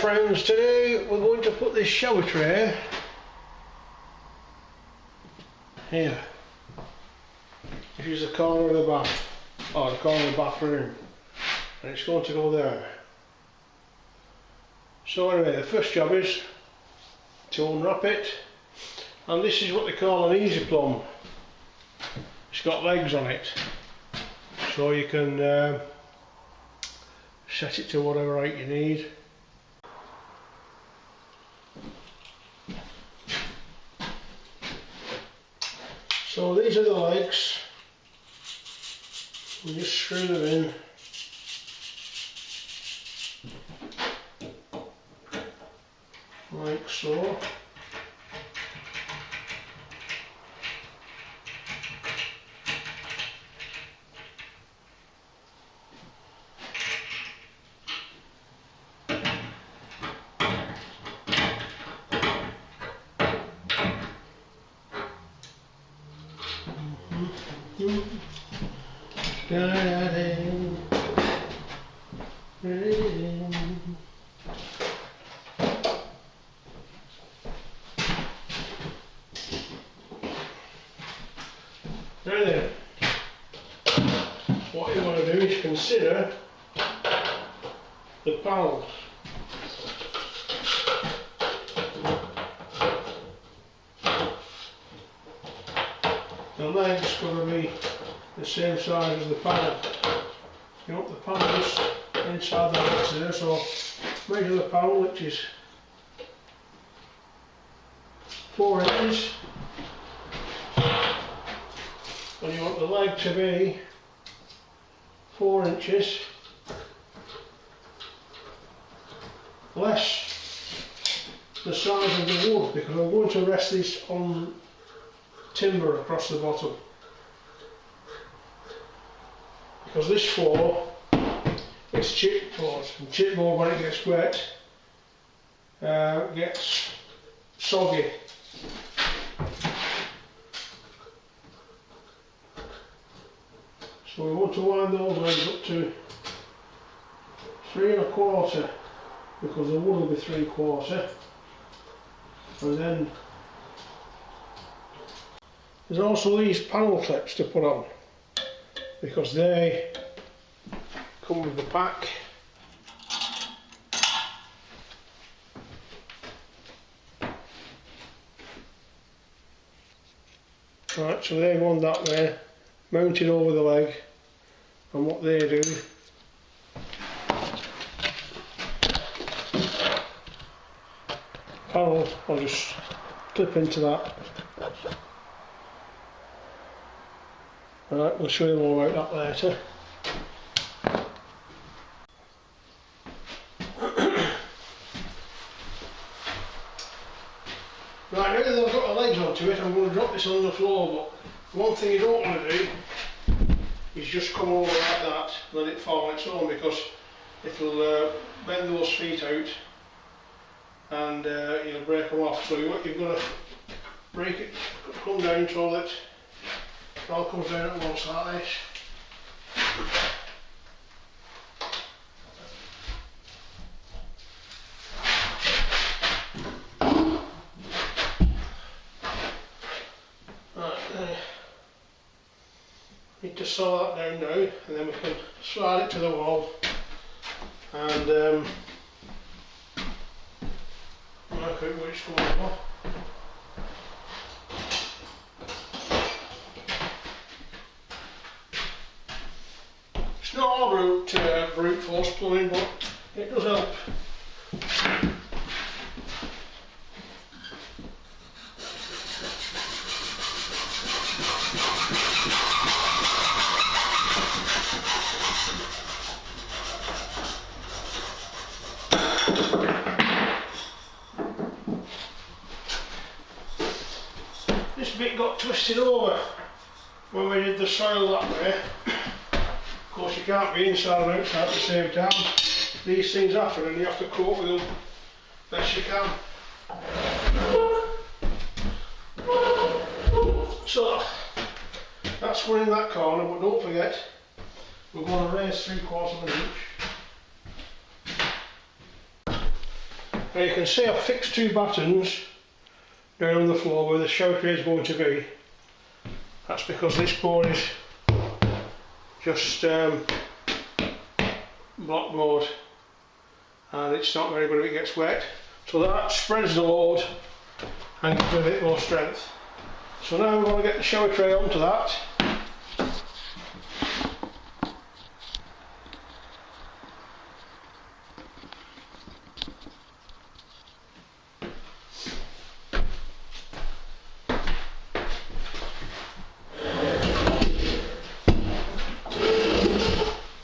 friends, today we're going to put this shower tray here. This is the corner of the bath, or the corner of the bathroom, and it's going to go there. So anyway, the first job is to unwrap it, and this is what they call an easy plumb. It's got legs on it, so you can set it to whatever height you need. So these are the legs, we just screw them in. Like so. Now then, what you want to do is consider the panels. The leg's got to be the same size as the panel. You want the panels inside the legs there, so measure the panel, which is 4 inches. And you want the leg to be 4 inches less the size of the wood, because I'm going to rest this on timber across the bottom, because this floor is chipboard, and chipboard when it gets wet gets soggy. So we want to wind those legs up to 3 1/4, because the wood will be 3 1/4, and then there's also these panel clips to put on, because they come with the pack. Right, so they go on that way, mounted over the leg, and what they do, panel, I'll just clip into that. Right, we'll show you more about that later. Right, now that I've got the legs onto it, I'm going to drop this on the floor, but one thing you don't want to do is just come over like that, let it fall on its own, because it'll bend those feet out and you'll break them off. So you've got to break it, come down so that it all comes down at once like this. Right, there. Need to saw that down now, and then we can slide it to the wall and work out where it's going for. It's not all brute force plumbing, but it does help. This bit got twisted over when we did the soil that way. Of course you can't be inside and outside at the same time. These things happen and you have to cope with them best you can. So that's one in that corner, but don't forget we're going to raise 3/4 of an inch. Now you can see I've fixed 2 battens down on the floor where the shower tray is going to be. That's because this board is just blackboard and it's not very good if it gets wet. So that spreads the load and gives it a bit more strength. So now we're going to get the shower tray onto that.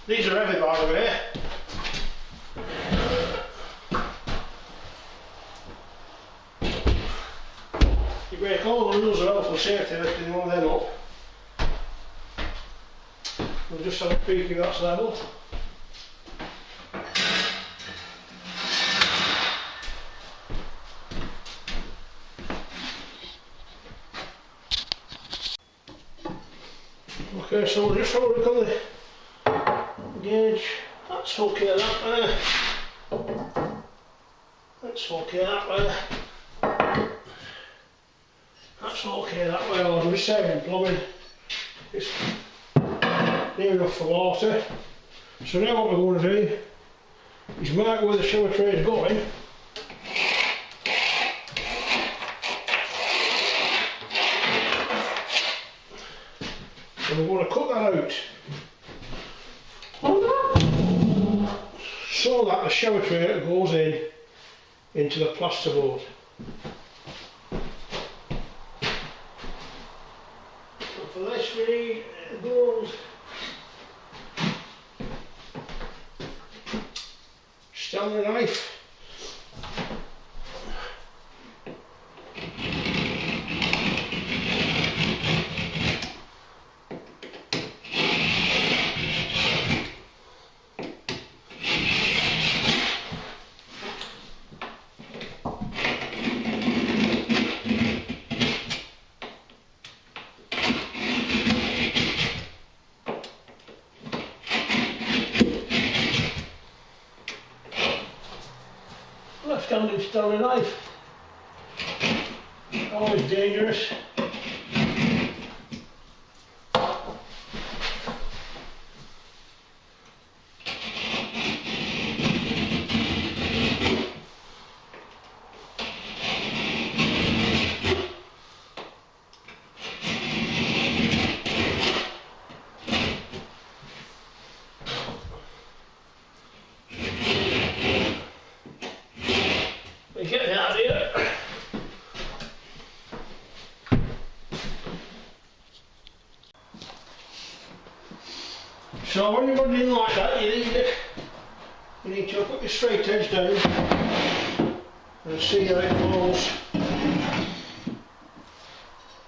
These are heavy, by the way. You break all the rules of health and safety lifting one of them up. We'll just have a peek if that's level. Okay, so we'll just have a look on the gauge. That's okay that way. That's okay that way. That's okay that way. I'll be saving plumbing. It's near enough for water. So now what we're going to do is mark where the shower tray is going. And we're going to cut that out so that the shower tray goes into the plasterboard. And for this we need gold Stanley knife. Left-handed Stanley knife, always dangerous. Get the idea. So when you're running like that, you need to put your straight edge down and see how it falls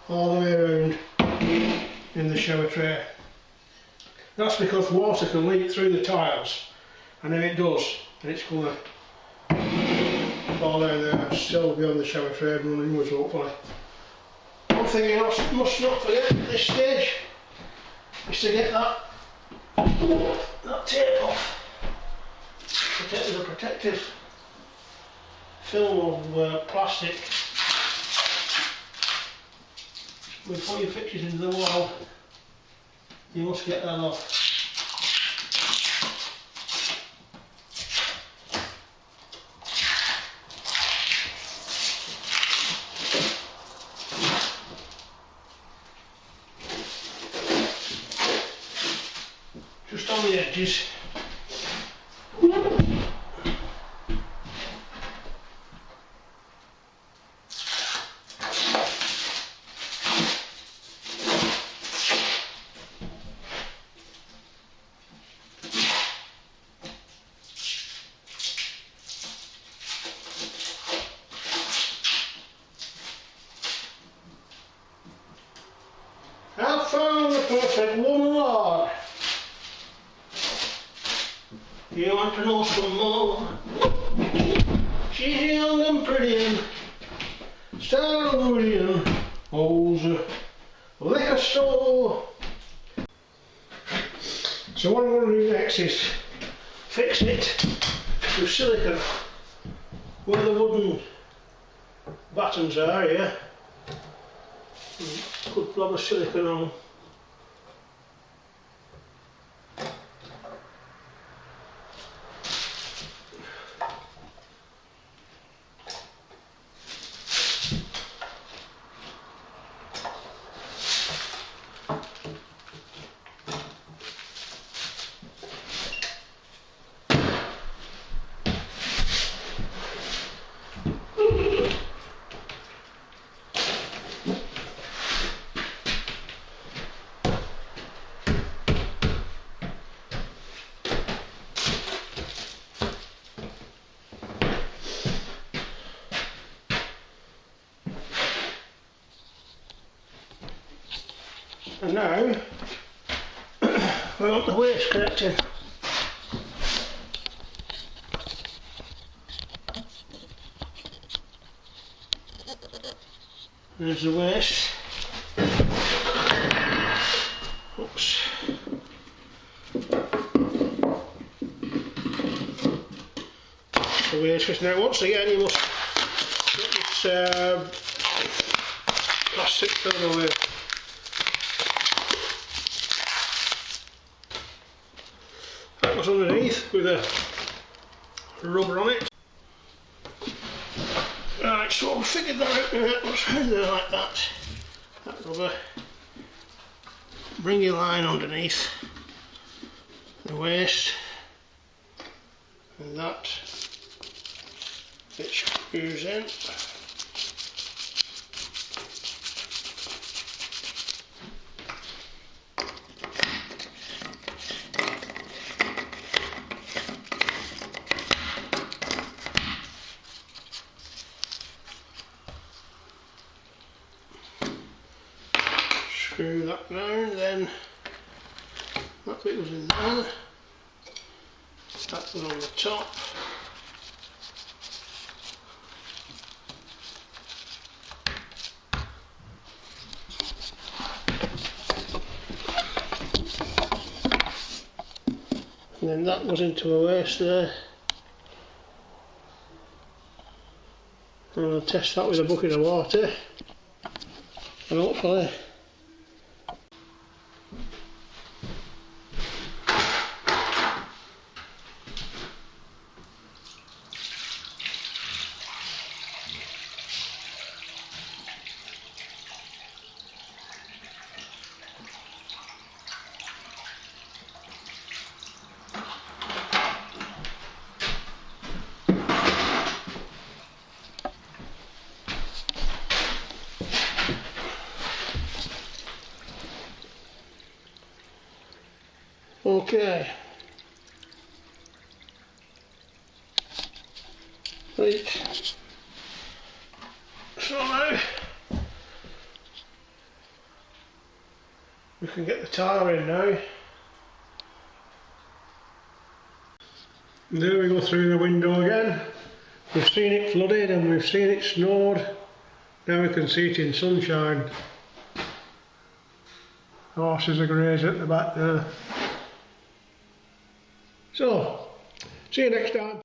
all the way around in the shower tray. That's because water can leak through the tiles, and if it does, then it's going to fall down there and still be on the shower tray and run inwards hopefully. One thing you must not forget at this stage is to get that tape off. There's a protective film of plastic. Before you fix it into the wall, you must get that off. Just on the edges. I've found the perfect woman, Lord. You want to know some more? She's young and pretty and Star William owns a liquor store. So what I'm going to do next is fix it with silicone where the wooden battens are here, put a blob of silicone on. And now we want the waste connecting. There's the waste. Oops. The waste, because now once again you must get this plastic film away. That was underneath with a rubber on it. Right, so we figured that out now. What's around there like that? That rubber. Bring your line underneath the waste, and that it screws in. Screw that round, then that bit was in there, that was on the top. And then that was into a waste there. I'm going to test that with a bucket of water, and hopefully okay. Right. So now we can get the tire in now. And there we go through the window again. We've seen it flooded and we've seen it snowed. Now we can see it in sunshine. The horses are grazing at the back there. So, see you next time.